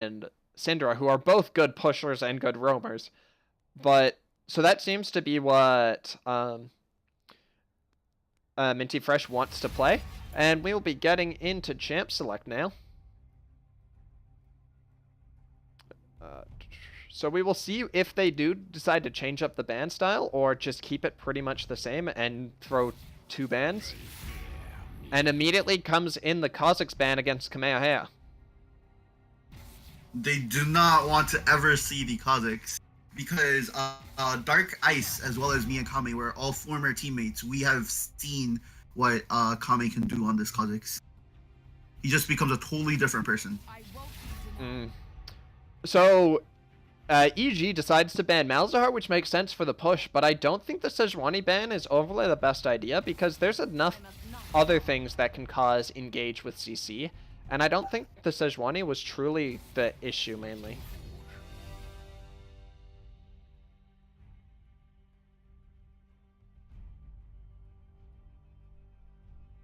and Syndra, who are both good pushers and good roamers. But so that seems to be what Minty Fresh wants to play, and we will be getting into champ select now. So we will see if they do decide to change up the ban style or just keep it pretty much the same and throw 2 bans. And immediately comes in the Kha'Zix ban against Kamehameha. They do not want to ever see the Kha'Zix because Dark Ice, as well as me and Kame, were all former teammates. We have seen what Kame can do on this Kha'Zix. He just becomes a totally different person. So, ELG decides to ban Malzahar, which makes sense for the push, but I don't think the Sejuani ban is overly the best idea because there's enough other things that can cause engage with CC, and I don't think the Sejuani was truly the issue mainly.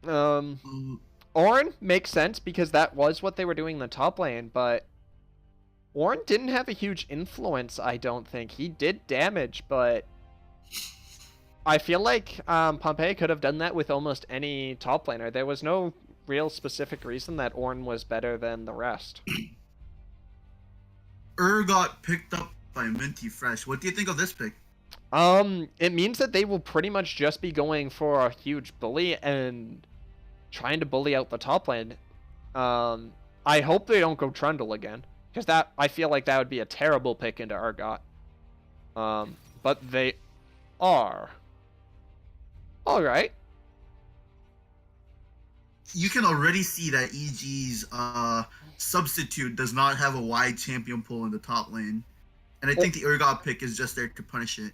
Ornn makes sense because that was what they were doing in the top lane, but Ornn didn't have a huge influence, I don't think. He did damage, but I feel like Pompeii could have done that with almost any top laner. There was no real specific reason that Ornn was better than the rest. Got picked up by Minty Fresh. What do you think of this pick? It means that they will pretty much just be going for a huge bully and trying to bully out the top lane. I hope they don't go Trundle again, because that I feel like that would be a terrible pick into Urgot. But they are. Alright. You can already see that EG's substitute does not have a wide champion pool in the top lane. And I think the Urgot pick is just there to punish it.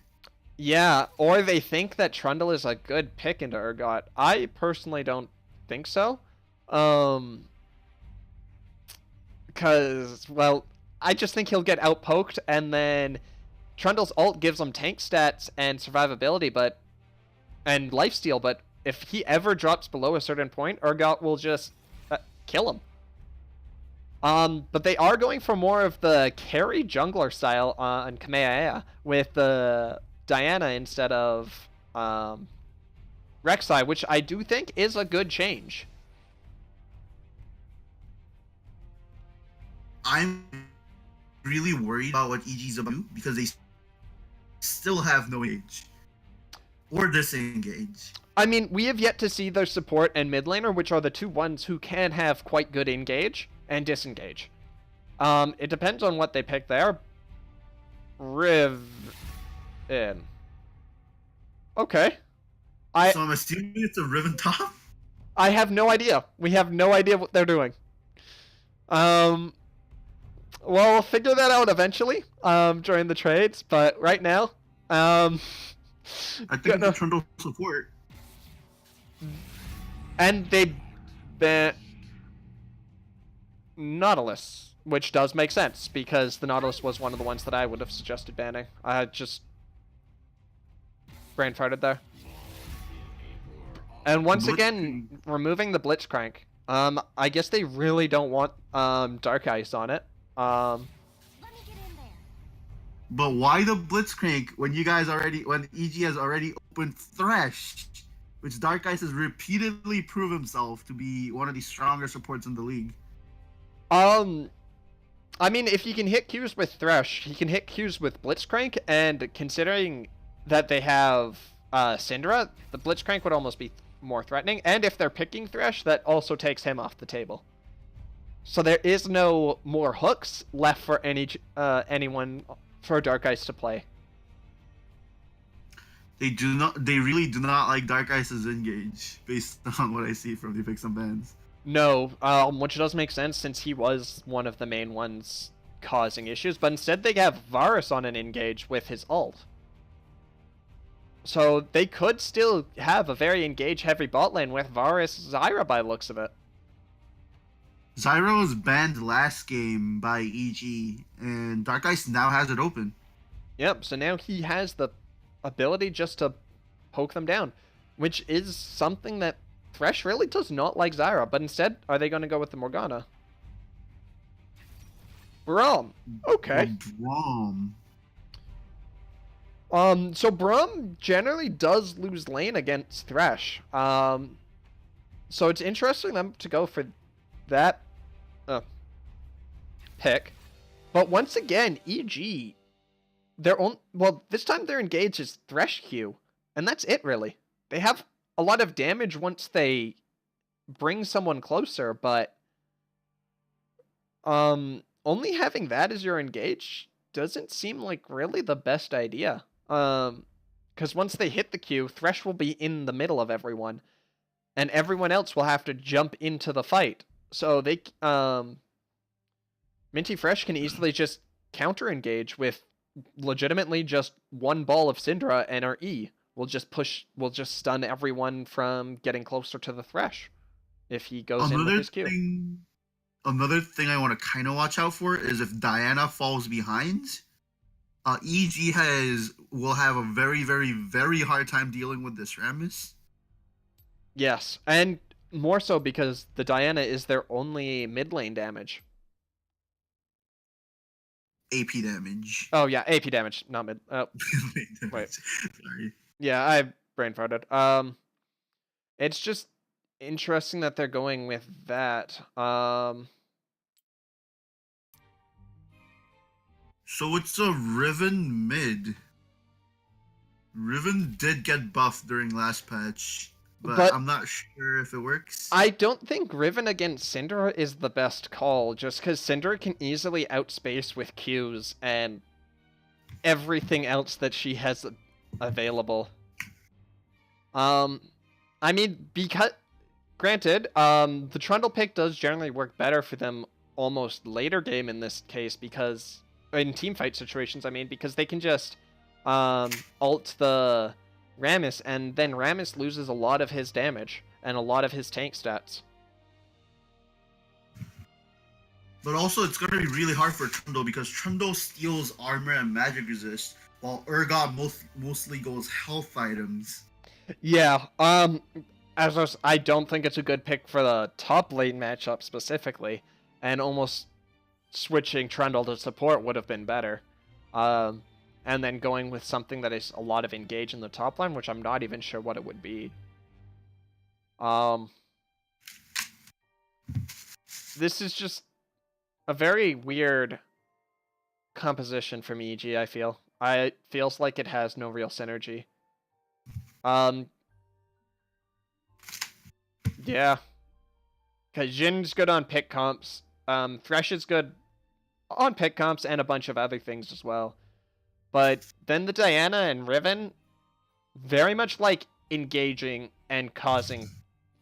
Yeah, or they think that Trundle is a good pick into Urgot. I personally don't think so. Because, well, I just think he'll get outpoked, and then Trundle's ult gives him tank stats and survivability, and lifesteal, but if he ever drops below a certain point, Urgot will just kill him. But they are going for more of the carry jungler style on Kamehameha with the Diana instead of Rek'Sai, which I do think is a good change. I'm really worried about what EG's about to do because they still have no age or disengage. I mean, we have yet to see their support and mid laner, which are the two ones who can have quite good engage and disengage. It depends on what they pick there. Riv in. Okay. So I'm assuming it's a Riven top? I have no idea. We have no idea what they're doing. Well, we'll figure that out eventually, during the trades, but right now, I think it's Trundle support. And they ban Nautilus, which does make sense, because the Nautilus was one of the ones that I would have suggested banning. I just brain farted there. And once again, removing the Blitzcrank. I guess they really don't want Dark Ice on it. But why the Blitzcrank when when EG has already opened Thresh, which Dark Ice has repeatedly proved himself to be one of the stronger supports in the league? I mean, if you can hit Qs with Thresh, he can hit Qs with Blitzcrank, and considering that they have Syndra, the Blitzcrank would almost be more threatening, and if they're picking Thresh, that also takes him off the table. So there is no more hooks left for anyone for Dark Ice to play. They really do not like Dark Ice's engage, based on what I see from the picks and bans. No, which does make sense since he was one of the main ones causing issues, but instead they have Varus on an engage with his ult. So they could still have a very engage-heavy bot lane with Varus Zyra by the looks of it. Zyra was banned last game by EG, and Dark Ice now has it open. Yep, so now he has the ability just to poke them down, which is something that Thresh really does not like Zyra, but instead, are they going to go with the Morgana? Braum. Okay. Braum. So Braum generally does lose lane against Thresh. So it's interesting them to go for that pick. But once again, EG, this time their engage is Thresh Q, and that's it really. They have a lot of damage once they bring someone closer, but only having that as your engage doesn't seem like really the best idea. Because once they hit the Q, Thresh will be in the middle of everyone, and everyone else will have to jump into the fight. So they, Minty Fresh can easily just counter engage with legitimately just one ball of Syndra, and our E will just stun everyone from getting closer to the Thresh if he goes in with his Q. Another thing I want to kind of watch out for is if Diana falls behind, EG will have a very, very, very hard time dealing with this Rammus. Yes, and more so because the Diana is their only mid lane damage. AP damage. Oh yeah, AP damage, not mid. Oh, wait. Sorry. Yeah, I brain farted. It's just interesting that they're going with that. So it's a Riven mid. Riven did get buffed during last patch, but I'm not sure if it works. I don't think Riven against Syndra is the best call, just because Syndra can easily outspace with Qs and everything else that she has available. I mean, because granted, the Trundle pick does generally work better for them almost later game in this case, because in teamfight situations, I mean, because they can just ult the Rammus, and then Rammus loses a lot of his damage and a lot of his tank stats. But also, it's going to be really hard for Trundle because Trundle steals armor and magic resist, while Urgot mostly goes health items. Yeah, I don't think it's a good pick for the top lane matchup specifically, and almost switching Trundle to support would have been better. And then going with something that is a lot of engage in the top line, which I'm not even sure what it would be. This is just a very weird composition from EG, I feel. It feels like it has no real synergy. Yeah. Because Jin's good on pick comps. Thresh is good on pick comps and a bunch of other things as well. But then the Diana and Riven, very much like engaging and causing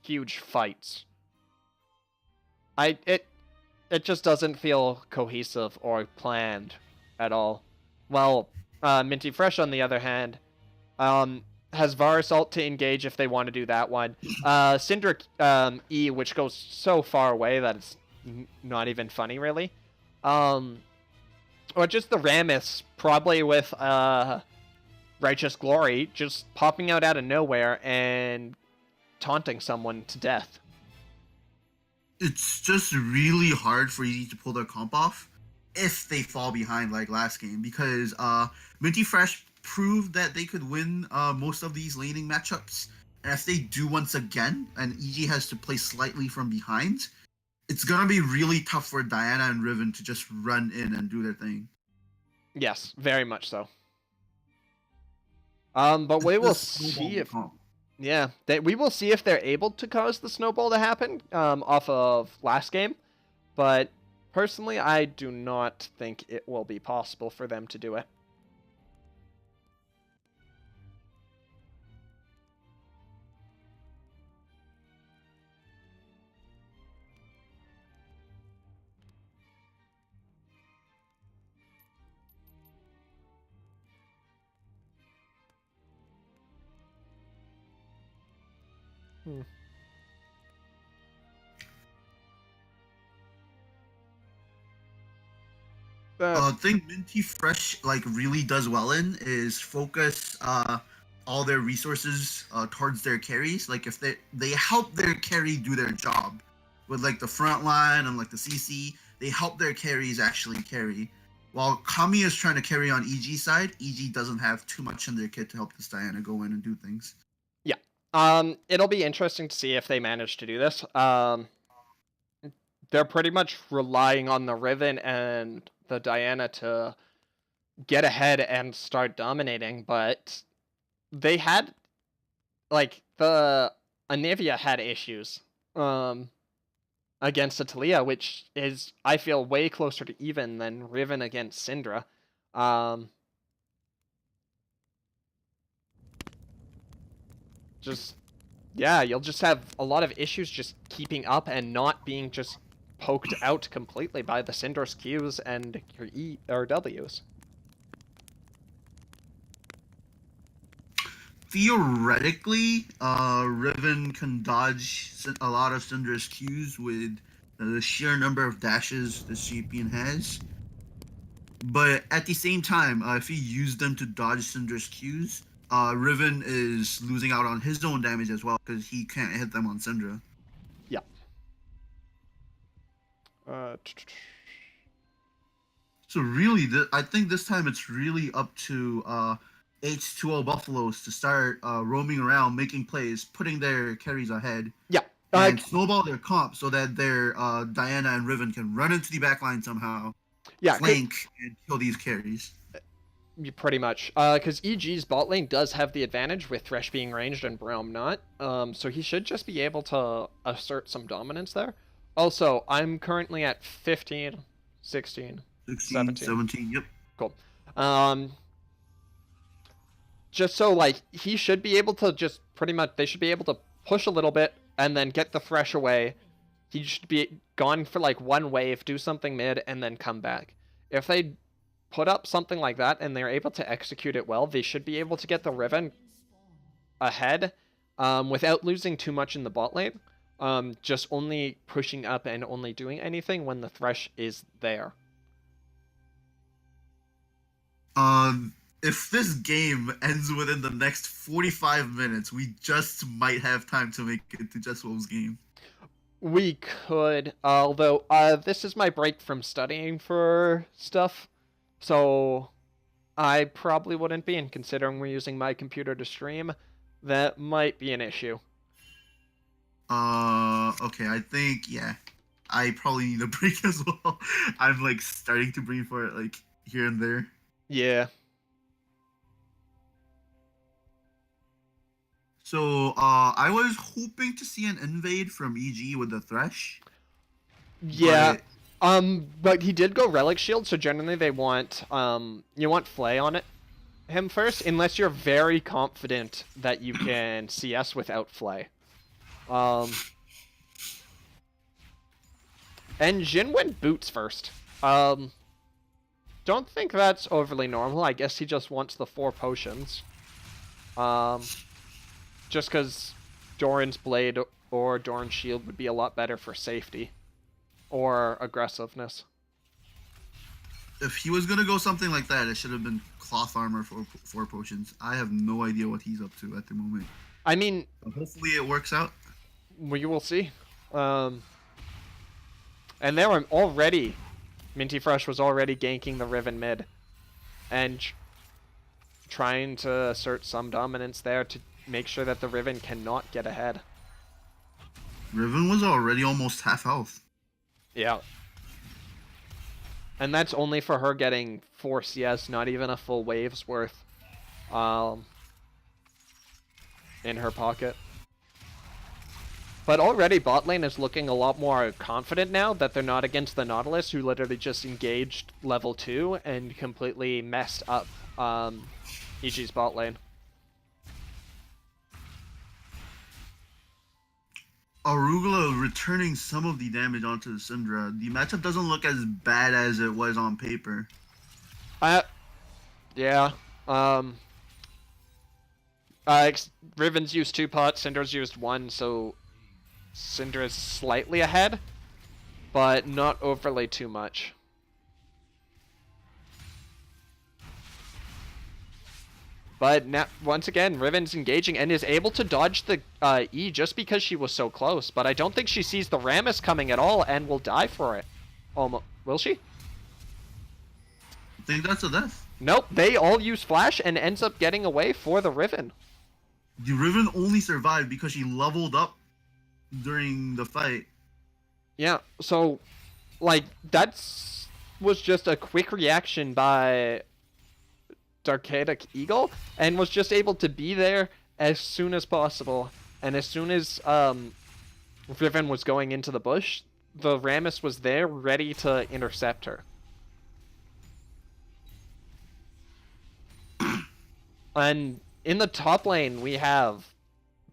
huge fights. It just doesn't feel cohesive or planned at all. Well, Minty Fresh, on the other hand, has Varus ult to engage if they want to do that one. Syndra E, which goes so far away that it's not even funny, really. Or just the Rammus, probably with Righteous Glory, just popping out of nowhere and taunting someone to death. It's just really hard for EG to pull their comp off if they fall behind like last game, because Minty Fresh proved that they could win most of these laning matchups. And if they do once again, and EG has to play slightly from behind, it's going to be really tough for Diana and Riven to just run in and do their thing. Yes, very much so. But we will see if... Yeah, we will see if they're able to cause the snowball to happen off of last game. But personally, I do not think it will be possible for them to do it. Thing Minty Fresh like really does well in is focus all their resources towards their carries. Like if they help their carry do their job with like the front line and like the CC, they help their carries actually carry. While Kami is trying to carry on EG side, EG doesn't have too much in their kit to help this Diana go in and do things. Yeah. It'll be interesting to see if they manage to do this. They're pretty much relying on the Riven and the Diana to get ahead and start dominating, but they had, like, the Anivia had issues against Atalia, which is, I feel, way closer to even than Riven against Syndra. Yeah, you'll just have a lot of issues just keeping up and not being just poked out completely by the Syndra's Qs and your E or Ws. Theoretically, Riven can dodge a lot of Syndra's Qs with the sheer number of dashes the champion has. But at the same time, if he used them to dodge Syndra's Qs, Riven is losing out on his own damage as well because he can't hit them on Syndra. Yeah. So really, I think this time it's really up to H2O Buffaloes to start roaming around, making plays, putting their carries ahead. Yeah. And snowball their comp so that their Diana and Riven can run into the backline somehow, flank, and kill these carries. Pretty much. Because EG's bot lane does have the advantage with Thresh being ranged and Braum not. So he should just be able to assert some dominance there. Also, I'm currently at 15, 16, 17. Yep. Cool. Just so, like, he should be able to just pretty much, they should be able to push a little bit and then get the Thresh away. He should be gone for, like, one wave, do something mid, and then come back. If they put up something like that and they're able to execute it well, they should be able to get the Riven ahead without losing too much in the bot lane. Just only pushing up and only doing anything when the Thresh is there. If this game ends within the next 45 minutes, we just might have time to make it to Jeswo's game. We could, although this is my break from studying for stuff, so I probably wouldn't be, and considering we're using my computer to stream, that might be an issue. Okay, I think, yeah, I probably need a break as well. I'm, like, starting to breathe for it, like, here and there. Yeah. So, I was hoping to see an invade from EG with the Thresh. Yeah. But he did go Relic Shield, so generally they want, you want Flay on it, him first, unless you're very confident that you can CS without Flay. And Jhin went Boots first. Don't think that's overly normal. I guess he just wants the 4 potions. Just because Doran's Blade or Doran's Shield would be a lot better for safety. Or aggressiveness. If he was going to go something like that, it should have been Cloth Armor for 4 potions. I have no idea what he's up to at the moment. I mean... hopefully it works out. We will see. And they were already... Minty Fresh was already ganking the Riven mid. And trying to assert some dominance there to make sure that the Riven cannot get ahead. Riven was already almost half health. Yeah. And that's only for her getting 4 CS, not even a full wave's worth in her pocket. But already bot lane is looking a lot more confident now that they're not against the Nautilus, who literally just engaged level 2 and completely messed up EG's bot lane. Arugula returning some of the damage onto the Syndra. The matchup doesn't look as bad as it was on paper. Yeah. Riven's used 2 pots, Syndra's used 1, so Syndra's slightly ahead, but not overly too much. But now, once again, Riven's engaging and is able to dodge the E just because she was so close. But I don't think she sees the Rammus coming at all and will die for it. almost... Will she? I think that's a death. Nope, they all use Flash and ends up getting away for the Riven. The Riven only survived because she leveled up during the fight. Yeah, so, like, was just a quick reaction by Darkadic Eagle, and was just able to be there as soon as possible. And as soon as Riven was going into the bush, the Rammus was there, ready to intercept her. And in the top lane, we have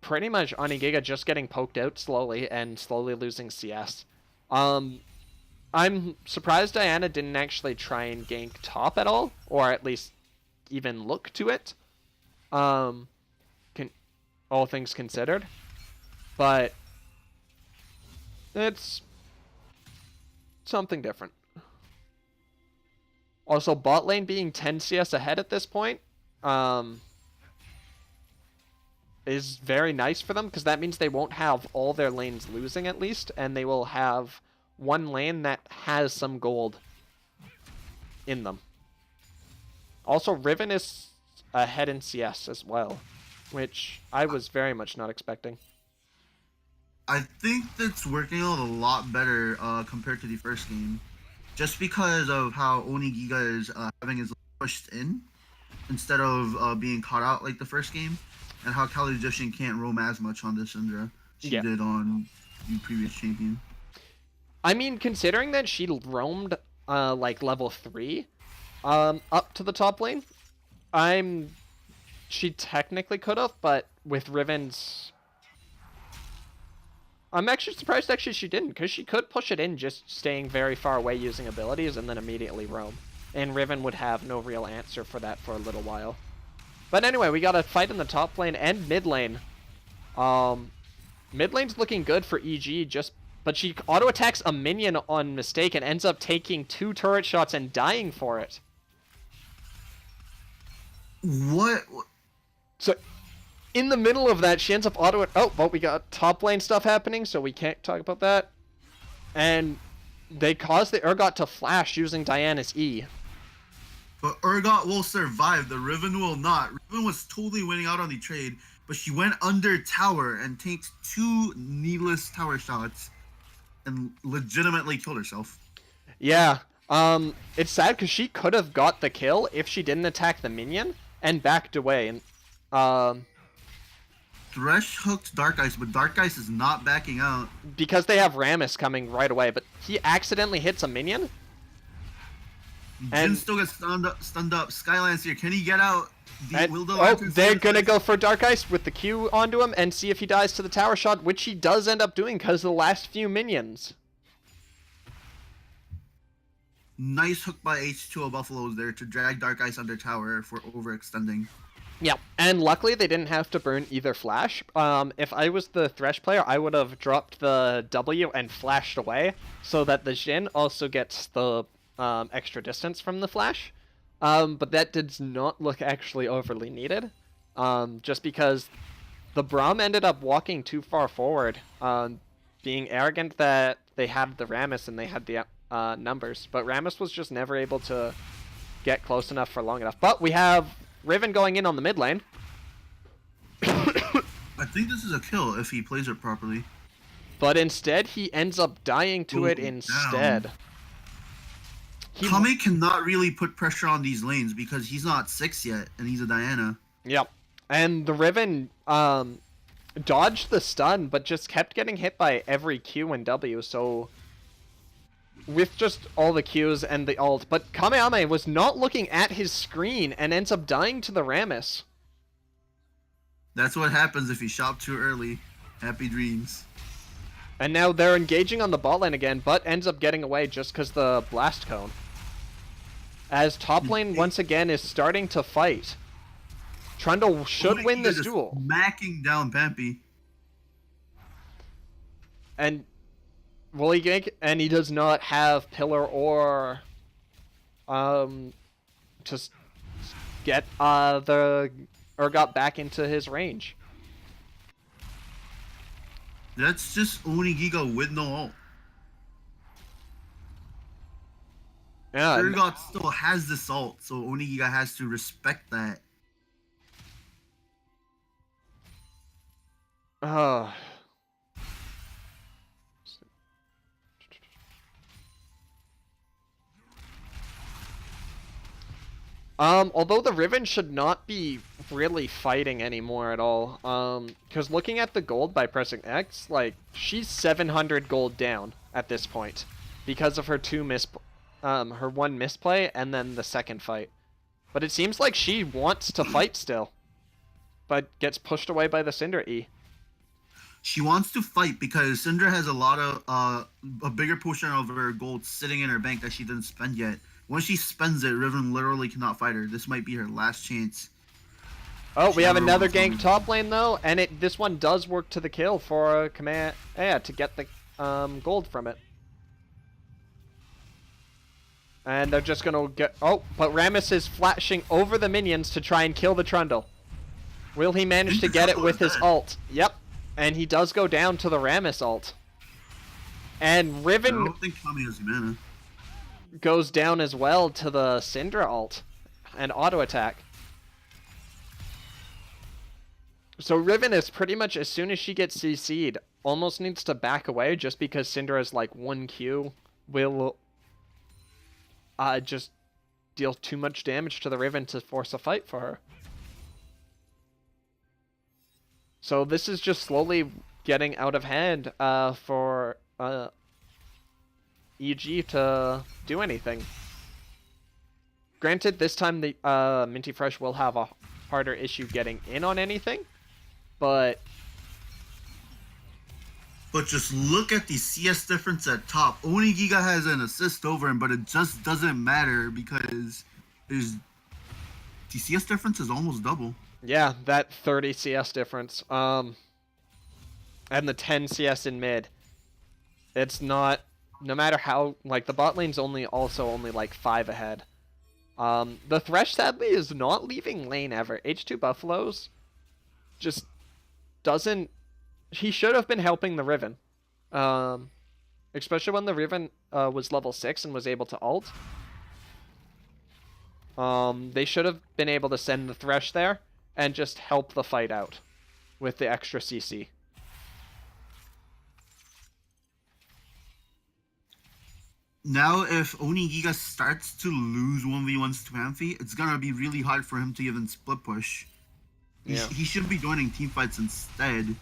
pretty much Onigiga just getting poked out slowly and slowly losing CS. I'm surprised Diana didn't actually try and gank top at all, or at least even look to it. All things considered. But it's something different. Also, bot lane being 10 CS ahead at this point is very nice for them, because that means they won't have all their lanes losing at least, and they will have one lane that has some gold in them. Also, Riven is ahead in CS as well, which I was very much not expecting. I think that's working out a lot better compared to the first game, just because of how Onigiga is having his pushed in instead of being caught out like the first game, and how Kali Egyptian can't roam as much on this Syndra she did on the previous champion. I mean, considering that she roamed like level 3 up to the top lane, she technically could have, but with Riven's... I'm actually surprised she didn't, because she could push it in just staying very far away using abilities and then immediately roam. And Riven would have no real answer for that for a little while. But anyway, we got a fight in the top lane and mid lane. Mid lane's looking good for EG, but she auto-attacks a minion on mistake and ends up taking 2 turret shots and dying for it. What? So, in the middle of that, she ends up oh, well, we got top lane stuff happening, so we can't talk about that. And they caused the Urgot to flash using Diana's E. But Urgot will survive, the Riven will not. Riven was totally winning out on the trade, but she went under tower and takes 2 needless tower shots and legitimately killed herself. Yeah, it's sad because she could have got the kill if she didn't attack the minion and backed away. And Thresh hooked Dark Ice, but Dark Ice is not backing out. Because they have Rammus coming right away, but he accidentally hits a minion. Jin still gets stunned up. Skylancer, can he get out? They're gonna go for Dark Ice with the Q onto him and see if he dies to the tower shot, which he does end up doing because of the last few minions. Nice hook by H2O Buffaloes there to drag Dark Ice under tower for overextending. Yeah, and luckily they didn't have to burn either flash. If I was the Thresh player, I would have dropped the W and flashed away so that the Jhin also gets the extra distance from the flash. But that did not look actually overly needed, just because the Braum ended up walking too far forward, being arrogant that they had the Rammus and they had the numbers, but Rammus was just never able to get close enough for long enough. But we have Riven going in on the mid lane. I think this is a kill if he plays it properly. But instead, he ends up dying to it instead. Kame cannot really put pressure on these lanes because he's not 6 yet, and he's a Diana. Yep. And the Riven dodged the stun, but just kept getting hit by every Q and W, so... with just all the Qs and the ult. But Kamehameha was not looking at his screen and ends up dying to the Rammus. That's what happens if you shop too early. Happy dreams. And now they're engaging on the bot lane again, but ends up getting away just because the Blast Cone. As top lane once again is starting to fight. Trundle should win this duel. Smacking down Pampy. And will he gank? And he does not have Pillar or to get the Urgot back into his range. That's just Onigiga with no ult. Yeah. Urgot still has this ult, so Onigiga has to respect that. Oh. Although the Riven should not be really fighting anymore at all. Because looking at the gold by pressing X, like, she's 700 gold down at this point. Because of her her one misplay and then the second fight. But it seems like she wants to fight still. But gets pushed away by the Syndra E. She wants to fight because Syndra has a lot of, a bigger portion of her gold sitting in her bank that she didn't spend yet. Once she spends it, Riven literally cannot fight her. This might be her last chance. Oh, we have another gank top lane though, and this one does work to the kill for a command. Yeah, to get the gold from it. And they're just gonna get. Oh, but Rammus is flashing over the minions to try and kill the Trundle. Will he manage to get it with his ult? Yep, and he does go down to the Rammus ult. And Riven. I don't think Tommy has mana. Goes down as well to the Syndra ult and auto attack. So Riven is pretty much, as soon as she gets CC'd, almost needs to back away just because Syndra is like 1Q will just deal too much damage to the Riven to force a fight for her. So this is just slowly getting out of hand for ELG to do anything. Granted, this time the Minty Fresh will have a harder issue getting in on anything, but just look at the CS difference at top. Onigiga has an assist over him, but it just doesn't matter because the CS difference is almost double. Yeah, that 30 CS difference. And the 10 CS in mid. It's not. No matter how, like, the bot lane's only like 5 ahead. The Thresh, sadly, is not leaving lane ever. H2 Buffaloes just doesn't... He should have been helping the Riven. Especially when the Riven was level 6 and was able to ult. They should have been able to send the Thresh there and just help the fight out with the extra CC. Now, if Onigiga starts to lose 1v1s to Amphi, it's gonna be really hard for him to even split push. He should be joining teamfights instead.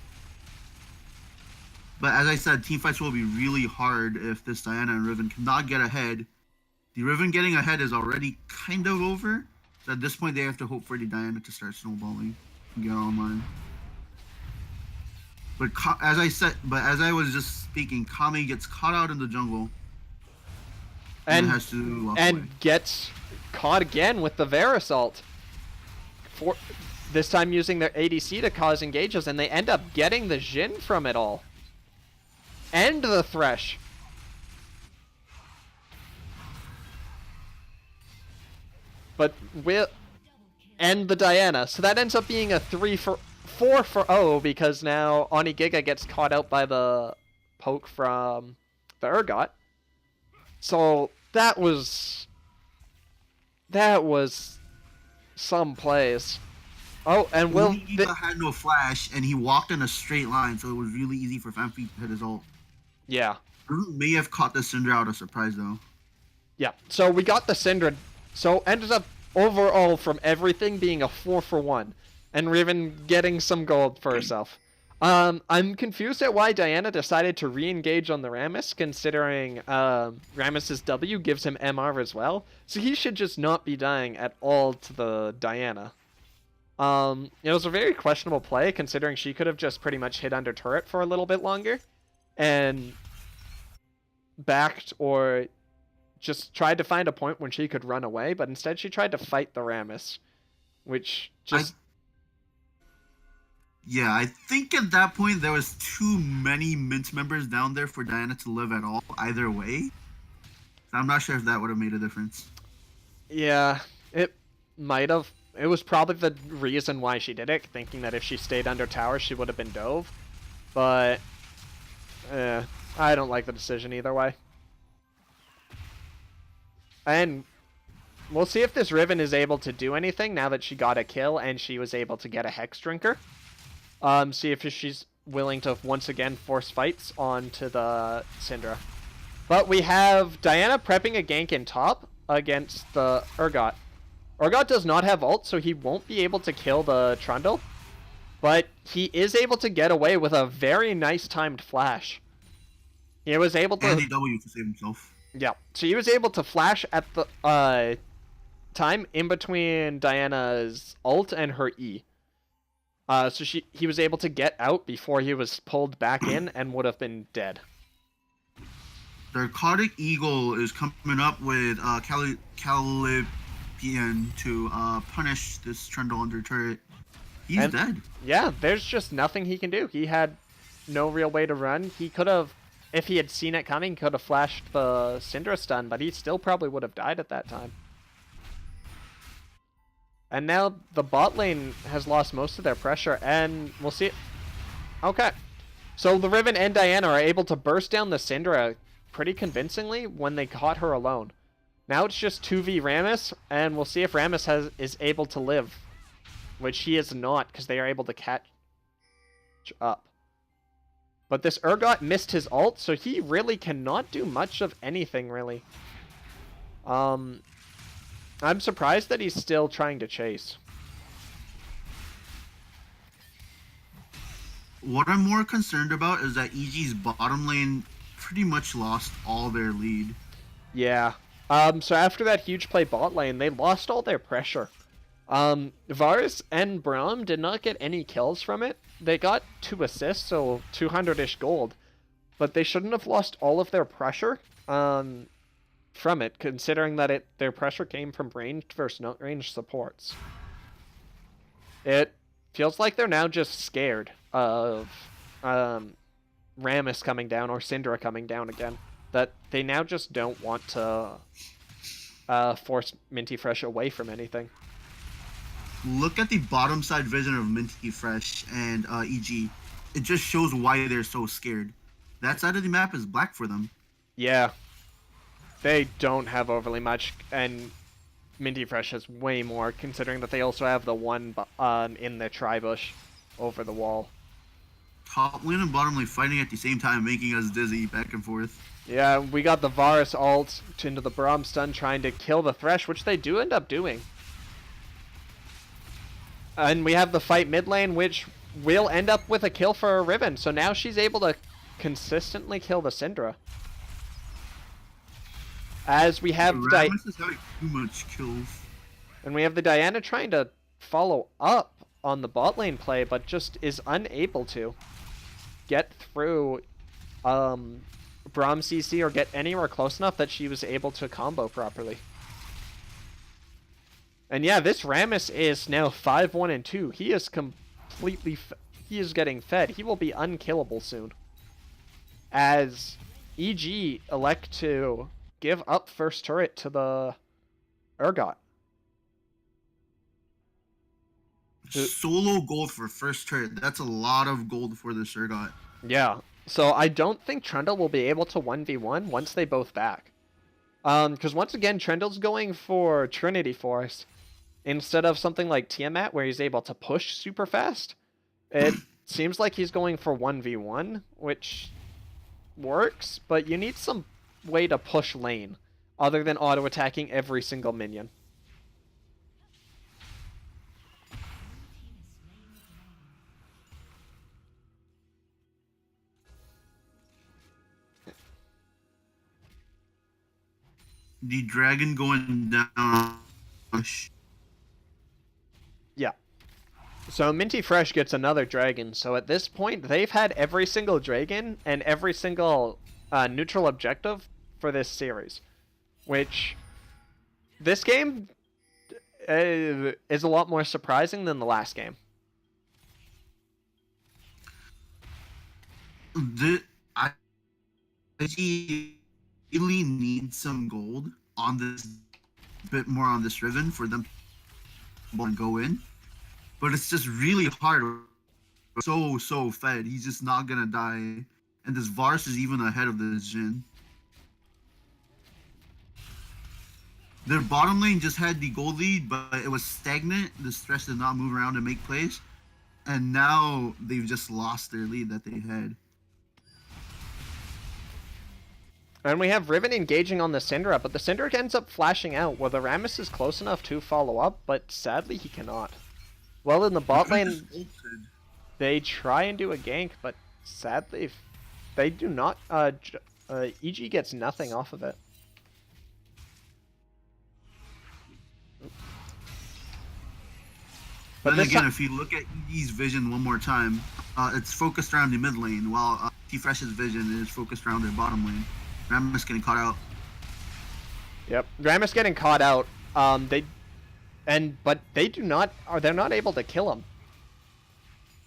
But as I said, teamfights will be really hard if this Diana and Riven cannot get ahead. The Riven getting ahead is already kind of over. So at this point, they have to hope for the Diana to start snowballing and get online. But as I was just speaking, Kami gets caught out in the jungle. And has to walk away. Gets caught again with the Varus ult. This time using their ADC to cause engages, and they end up getting the Jhin from it all. And the Thresh. But and the Diana. So that ends up being a 4-for-0 because now Onigiga gets caught out by the poke from the Urgot. So that was some plays. Oh, and Onigiga had no flash, and he walked in a straight line, so it was really easy for Fanfi to hit his ult. Yeah. May have caught the Syndra out of surprise, though. Yeah, so we got the Syndra. So ended up overall from everything being a 4-for-1, and Riven getting some gold for herself. I'm confused at why Diana decided to re-engage on the Rammus, considering Rammus's W gives him MR as well. So he should just not be dying at all to the Diana. It was a very questionable play, considering she could have just pretty much hid under turret for a little bit longer, and backed or just tried to find a point when she could run away, but instead she tried to fight the Rammus, which just... Yeah, I think at that point there was too many Mint members down there for Diana to live at all, either way. I'm not sure if that would have made a difference. Yeah, it might have. It was probably the reason why she did it, thinking that if she stayed under tower, she would have been dove. But, I don't like the decision either way. And we'll see if this Riven is able to do anything now that she got a kill and she was able to get a Hex Drinker. See if she's willing to once again force fights onto the Syndra. But we have Diana prepping a gank in top against the Urgot. Urgot does not have ult, so he won't be able to kill the Trundle. But he is able to get away with a very nice timed flash. He was able to... And he W to save himself. Yeah, so he was able to flash at the time in between Diana's ult and her E. So he was able to get out before he was pulled back in and would have been dead. The Narcotic Eagle is coming up with Calipian to punish this Trundle under turret. He's dead. Yeah, there's just nothing he can do. He had no real way to run. He could have, if he had seen it coming, could have flashed the Syndra stun, but he still probably would have died at that time. And now the bot lane has lost most of their pressure, and we'll see it. Okay. So the Riven and Diana are able to burst down the Syndra pretty convincingly when they caught her alone. Now it's just 2v Rammus, and we'll see if Rammus is able to live. Which he is not, because they are able to catch up. But this Urgot missed his ult, so he really cannot do much of anything, really. I'm surprised that he's still trying to chase. What I'm more concerned about is that EG's bottom lane pretty much lost all their lead. Yeah. So after that huge play bot lane, they lost all their pressure. Varus and Braum did not get any kills from it. They got 2 assists, so 200-ish gold. But they shouldn't have lost all of their pressure from it, considering that their pressure came from ranged versus not ranged supports. It feels like they're now just scared of Rammus coming down or Syndra coming down again. That they now just don't want to force Minty Fresh away from anything. Look at the bottom side vision of Minty Fresh and EG. It just shows why they're so scared. That side of the map is black for them. Yeah. They don't have overly much, and Minty Fresh has way more, considering that they also have the one in the tri-bush over the wall. Top lane and bottom lane fighting at the same time, making us dizzy back and forth. Yeah, we got the Varus ult into the Braum stun trying to kill the Thresh, which they do end up doing. And we have the fight mid lane, which will end up with a kill for Riven. So now she's able to consistently kill the Syndra. As we have Rammus is having too much kills. And we have the Diana trying to follow up on the bot lane play, but just is unable to get through Braum CC or get anywhere close enough that she was able to combo properly. And yeah, this Rammus is now 5-1 and 2. He is completely he is getting fed. He will be unkillable soon. As EG elect to give up first turret to the Urgot. Solo gold for first turret. That's a lot of gold for this Urgot. Yeah. So I don't think Trundle will be able to 1v1 once they both back. Because once again, Trundle's going for Trinity Force instead of something like Tiamat where he's able to push super fast. It seems like he's going for 1v1, which works, but you need some way to push lane other than auto-attacking every single minion. The dragon going down. Yeah. So Minty Fresh gets another dragon. So at this point, they've had every single dragon and every single neutral objective for this series. Which, this game is a lot more surprising than the last game. I really need some gold on this, bit more on this Riven for them to go in. But it's just really hard. So fed. He's just not gonna die. And this Varus is even ahead of the Jhin. Their bottom lane just had the gold lead, but it was stagnant. The Thresh did not move around and make plays. And now they've just lost their lead that they had. And we have Riven engaging on the Syndra, but the Syndra ends up flashing out, where the Rammus is close enough to follow up, but sadly he cannot. Well, in the bot lane, they try and do a gank, but sadly, they do not. EG gets nothing off of it. But then again, if you look at EG's vision one more time, it's focused around the mid lane, while Minty Fresh's vision is focused around their bottom lane. Rammus getting caught out. Yep, Rammus getting caught out. But they do not, or they're not able to kill him.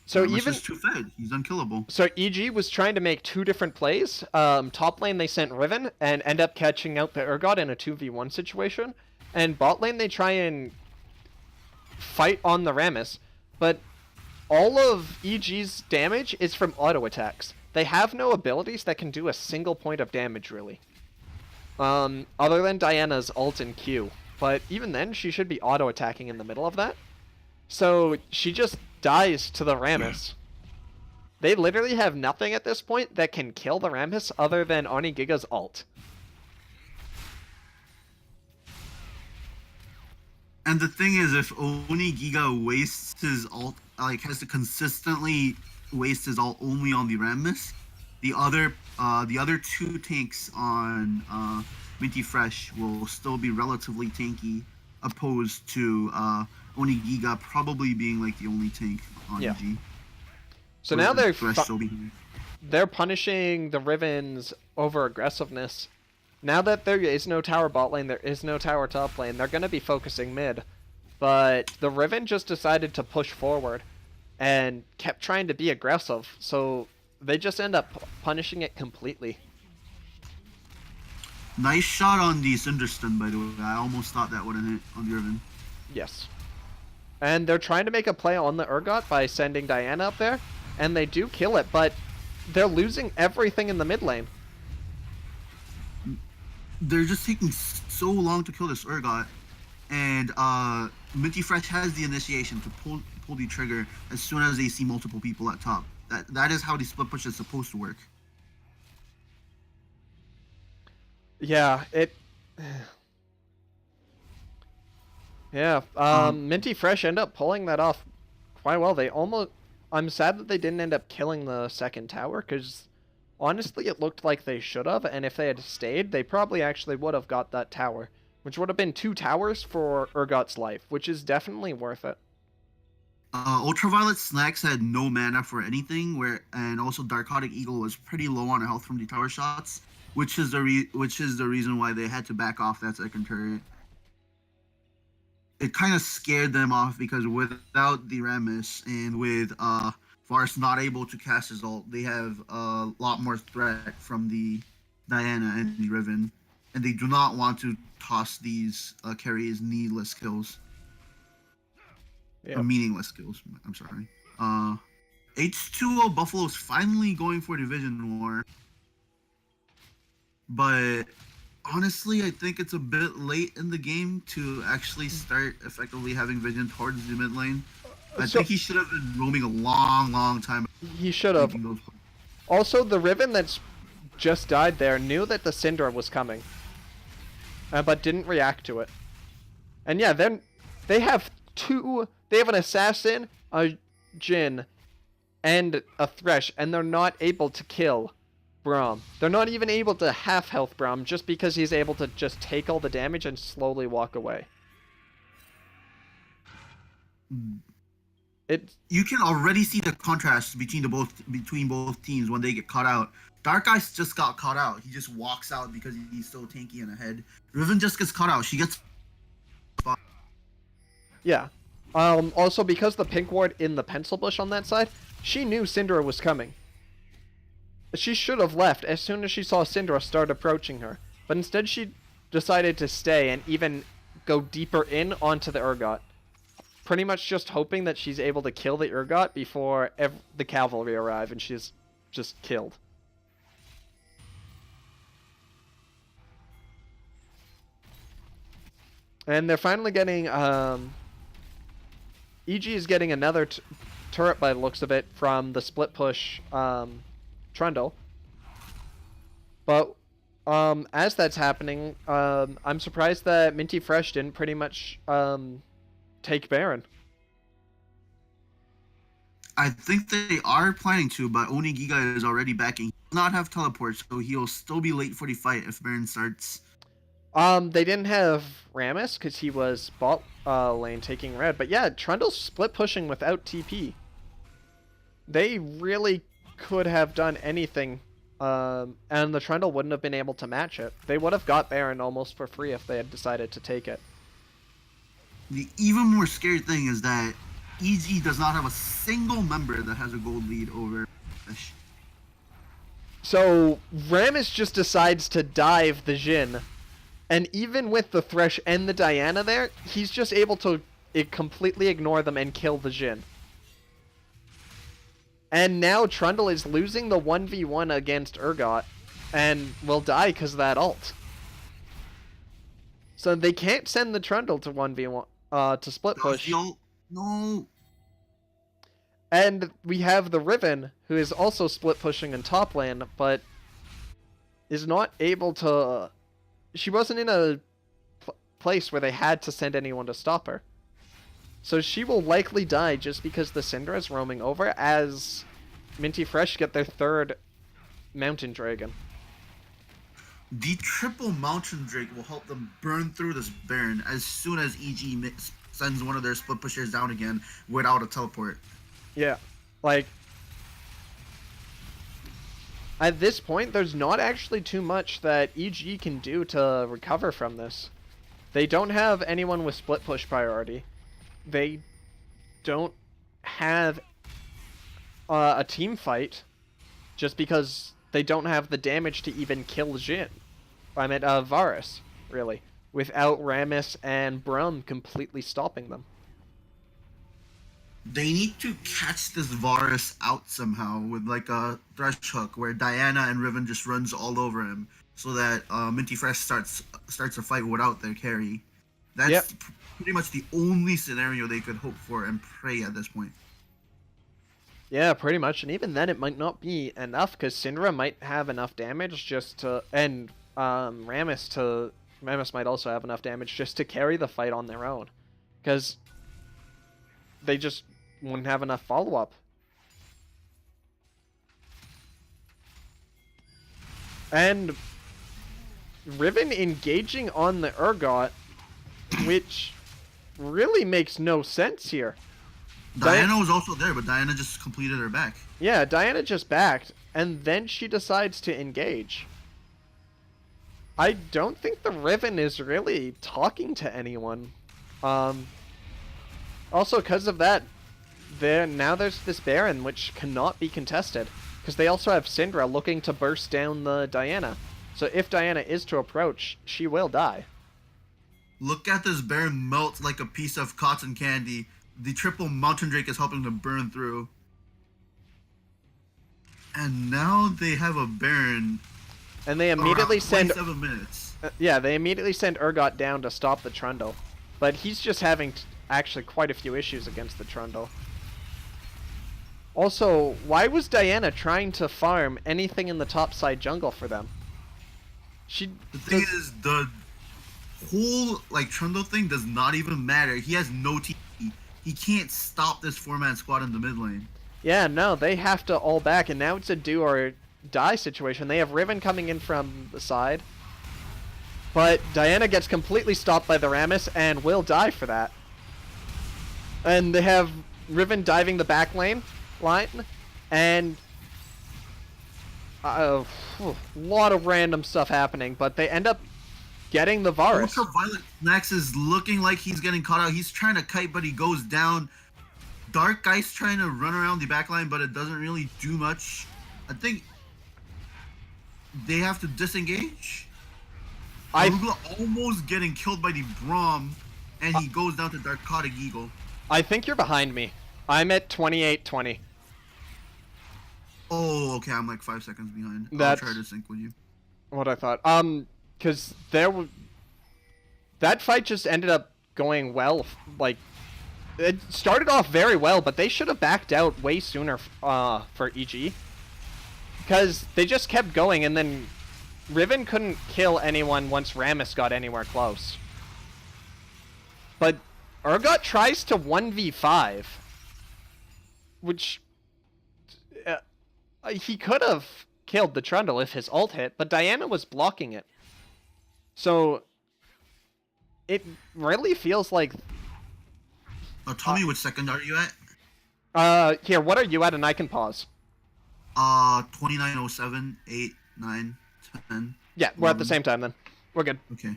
So Rammus even is too fed. He's unkillable. So EG was trying to make two different plays. Top lane they sent Riven and end up catching out the Urgot in a 2v1 situation, and bot lane they try and fight on the Rammus, but all of EG's damage is from auto attacks. They have no abilities that can do a single point of damage, really. Other than Diana's ult and Q. But even then, she should be auto-attacking in the middle of that. So she just dies to the Rammus. They literally have nothing at this point that can kill the Rammus other than Onigiga's ult. And the thing is, if Onigiga wastes his ult, like has to consistently waste his ult only on the Rammus, the other two tanks on Minty Fresh will still be relatively tanky, opposed to Onigiga probably being like the only tank on EG. So now they're punishing the Riven's over aggressiveness. Now that there is no tower bot lane, there is no tower top lane, they're going to be focusing mid. But the Riven just decided to push forward and kept trying to be aggressive, so they just end up punishing it completely. Nice shot on the Cinderston, by the way. I almost thought that would have hit on the Riven. Yes. And they're trying to make a play on the Urgot by sending Diana up there, and they do kill it, but they're losing everything in the mid lane. They're just taking so long to kill this Urgot, and Minty Fresh has the initiation to pull the trigger as soon as they see multiple people at top. That is how the split push is supposed to work. Yeah, Minty Fresh end up pulling that off quite well. I'm sad that they didn't end up killing the second tower, because honestly it looked like they should have, and if they had stayed, they probably actually would have got that tower, which would have been 2 towers for Urgot's life, which is definitely worth it. Ultraviolet Snacks had no mana for anything, and also Darkotic Eagle was pretty low on health from the tower shots, which is the reason why they had to back off that second turret. It kind of scared them off, because without the Rammus and with Varus not able to cast his ult, they have a lot more threat from the Diana and the Riven, and they do not want to toss these carries needless kills. Yeah. Meaningless kills, I'm sorry. H2O Buffalo's finally going for Division War. But honestly, I think it's a bit late in the game to actually start effectively having vision towards the mid lane. I think he should have been roaming a long time. He should have. Also, the Riven that's just died there knew that the Syndra was coming, but didn't react to it. And yeah, then they have an assassin, a Jhin, and a Thresh, and they're not able to kill Braum. They're not even able to half health Braum just because he's able to just take all the damage and slowly walk away. You can already see the contrast between both teams when they get caught out. Dark Ice just got caught out. He just walks out because he's so tanky and ahead. Riven just gets caught out. She gets... Yeah. Also, because the pink ward in the pencil bush on that side, she knew Syndra was coming. She should have left as soon as she saw Syndra start approaching her, but instead she decided to stay and even go deeper in onto the Urgot. Pretty much just hoping that she's able to kill the Urgot before the cavalry arrive, and she's just killed. And they're finally getting, EG is getting another turret by the looks of it from the split push, Trundle. But, as that's happening, I'm surprised that Minty Fresh didn't pretty much, take Baron. I think they are planning to, but Onigiga is already backing. He does not have teleport, so he'll still be late for the fight if Baron starts. They didn't have Rammus because he was bot lane taking red. But yeah, Trundle's split pushing without TP. They really could have done anything, and the Trundle wouldn't have been able to match it. They would have got Baron almost for free if they had decided to take it. The even more scary thing is that EG does not have a single member that has a gold lead over Fish. So Rammus just decides to dive the Jhin. And even with the Thresh and the Diana there, he's just able to completely ignore them and kill the Jhin. And now Trundle is losing the 1v1 against Urgot and will die because of that ult. So they can't send the Trundle to 1v1 to split push. No. And we have the Riven, who is also split pushing in top lane, but is not able to... She wasn't in a place where they had to send anyone to stop her. So she will likely die just because the Syndra is roaming over as Minty Fresh get their third Mountain Dragon. The triple Mountain Drake will help them burn through this Baron as soon as EG sends one of their split pushers down again without a teleport. Yeah, like... At this point, there's not actually too much that EG can do to recover from this. They don't have anyone with split push priority. They don't have a team fight just because they don't have the damage to even kill Jhin. I meant Varus, really, without Rammus and Brum completely stopping them. They need to catch this Varus out somehow with like a Thresh hook where Diana and Riven just runs all over him so that Minty Fresh starts a fight without their carry. That's pretty much the only scenario they could hope for and pray at this point. Yeah, pretty much, and even then it might not be enough because Syndra might have enough damage just to, and Rammus might also have enough damage just to carry the fight on their own, because they just wouldn't have enough follow-up. And Riven engaging on the Urgot, which really makes no sense here. Diana was also there, but Diana just completed her back. Yeah, Diana just backed, and then she decides to engage. I don't think the Riven is really talking to anyone. Also, because of that, there's this Baron, which cannot be contested. Because they also have Syndra looking to burst down the Diana. So if Diana is to approach, she will die. Look at this Baron melt like a piece of cotton candy. The triple Mountain Drake is helping them burn through. And now they have a Baron. And they immediately send... 27 minutes. Yeah, they immediately send Urgot down to stop the Trundle. But he's just having actually quite a few issues against the Trundle. Also, why was Diana trying to farm anything in the topside jungle for them? The thing is, the whole Trundle thing does not even matter. He has no TP. He can't stop this 4-man squad in the mid lane. Yeah, no, they have to all back, and now it's a do or die situation. They have Riven coming in from the side. But Diana gets completely stopped by the Rammus and will die for that. And they have Riven diving the back line, and a lot of random stuff happening, but they end up getting the Varus. Ultraviolet Max is looking like he's getting caught out. He's trying to kite, but he goes down. Dark Ice trying to run around the back line, but it doesn't really do much. I think they have to disengage. Arugula almost getting killed by the Braum, and he goes down to Narcotic Eagle. I think you're behind me. I'm at 28-20. Oh, okay, I'm like 5 seconds behind. I'll That's try to sync with you. what I thought. Because that that fight just ended up going well. Like, it started off very well, but they should have backed out way sooner for EG. Because they just kept going, and then Riven couldn't kill anyone once Rammus got anywhere close. But Urgot tries to 1v5, which he could have killed the Trundle if his ult hit, but Diana was blocking it. So it really feels like... tell me which second are you at? Here, what are you at? And I can pause. 2907, 8, 9, 10. Yeah, we're at the same time then. We're good. Okay.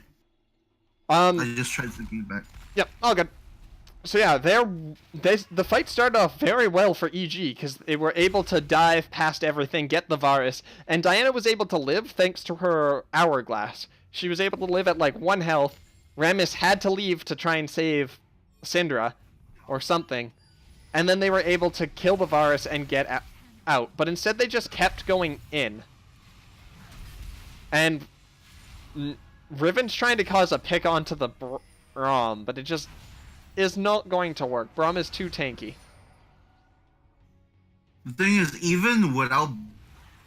I just tried to get back. Yep, all good. So yeah, the fight started off very well for EG because they were able to dive past everything, get the Varus, and Diana was able to live thanks to her hourglass. She was able to live at like 1 health. Rammus had to leave to try and save Syndra or something, and then they were able to kill the Varus and get out. But instead they just kept going in. And Riven's trying to cause a pick onto the Braum, but it just is not going to work. Braum is too tanky. The thing is, even without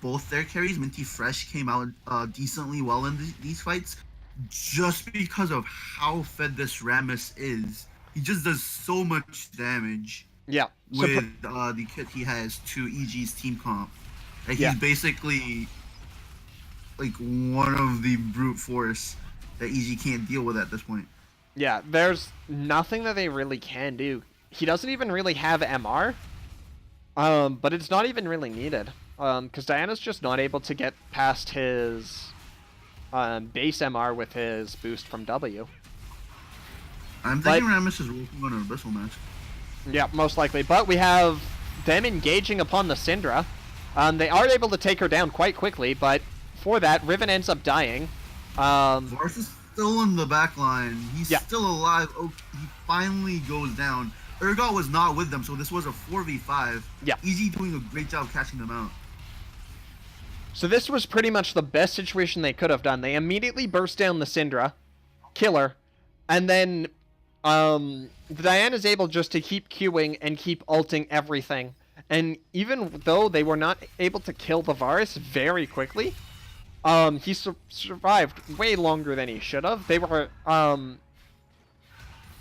both their carries, Minty Fresh came out decently well in these fights, just because of how fed this Rammus is. He just does so much damage. Yeah. With the kit he has to EG's team comp. Like, he's basically like one of the brute force that EG can't deal with at this point. Yeah, there's nothing that they really can do. He doesn't even really have MR, but it's not even really needed, because Diana's just not able to get past his base MR with his boost from W. I'm thinking Rammus is working on an Abyssal match. Yeah, most likely. But we have them engaging upon the Syndra. They are able to take her down quite quickly, but for that, Riven ends up dying. Varus is still in the back line. He's still alive. Oh, he finally goes down. Urgot was not with them, so this was a 4v5. Yeah. EG doing a great job catching them out. So this was pretty much the best situation they could have done. They immediately burst down the Syndra, kill her, and then Diana's able just to keep queuing and keep ulting everything. And even though they were not able to kill the Varus very quickly, he survived way longer than he should have. They were,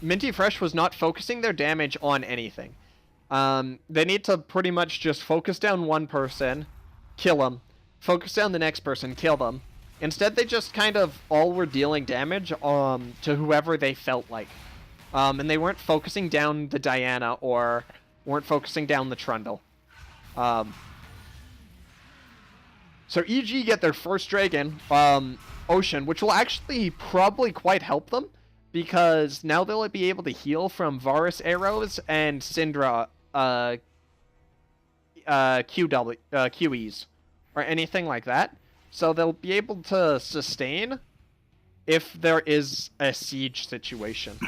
Minty Fresh was not focusing their damage on anything. They need to pretty much just focus down one person, kill them, focus down the next person, kill them. Instead, they just kind of all were dealing damage to whoever they felt like. And they weren't focusing down the Diana or weren't focusing down the Trundle. So EG get their first Dragon, Ocean, which will actually probably quite help them, because now they'll be able to heal from Varus arrows and Syndra QEs, or anything like that. So they'll be able to sustain if there is a siege situation.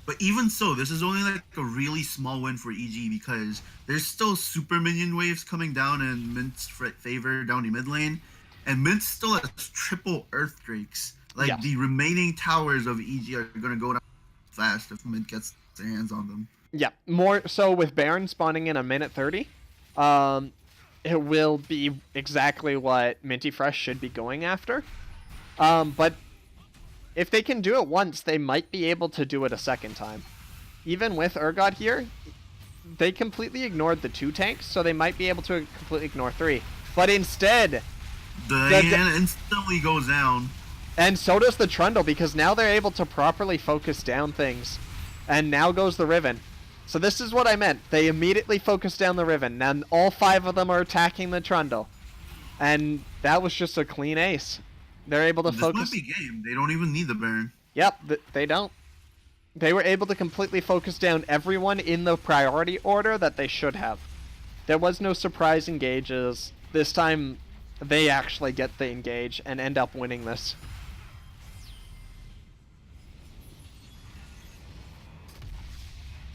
But even so, this is only like a really small win for EG, because there's still super minion waves coming down in Mint's favor down the mid lane, and Mint still has triple Earth Drakes. Like, the remaining towers of EG are going to go down fast if Mint gets their hands on them. Yeah, more so with Baron spawning in a minute 30. It will be exactly what Minty Fresh should be going after. But if they can do it once, they might be able to do it a second time. Even with Urgot here, they completely ignored the 2 tanks, so they might be able to completely ignore 3. But instead, Diana instantly goes down. And so does the Trundle, because now they're able to properly focus down things. And now goes the Riven. So this is what I meant. They immediately focus down the Riven, and all 5 of them are attacking the Trundle. And that was just a clean ace. They're able to focus. This might be game. They don't even need the Baron. Yep, they don't. They were able to completely focus down everyone in the priority order that they should have. There was no surprise engages. This time, they actually get the engage and end up winning this.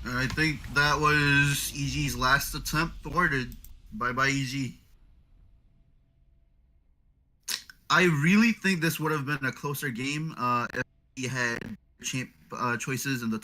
I think that was EG's last attempt thwarted. Bye-bye, EG. I really think this would have been a closer game if had champ choices in the top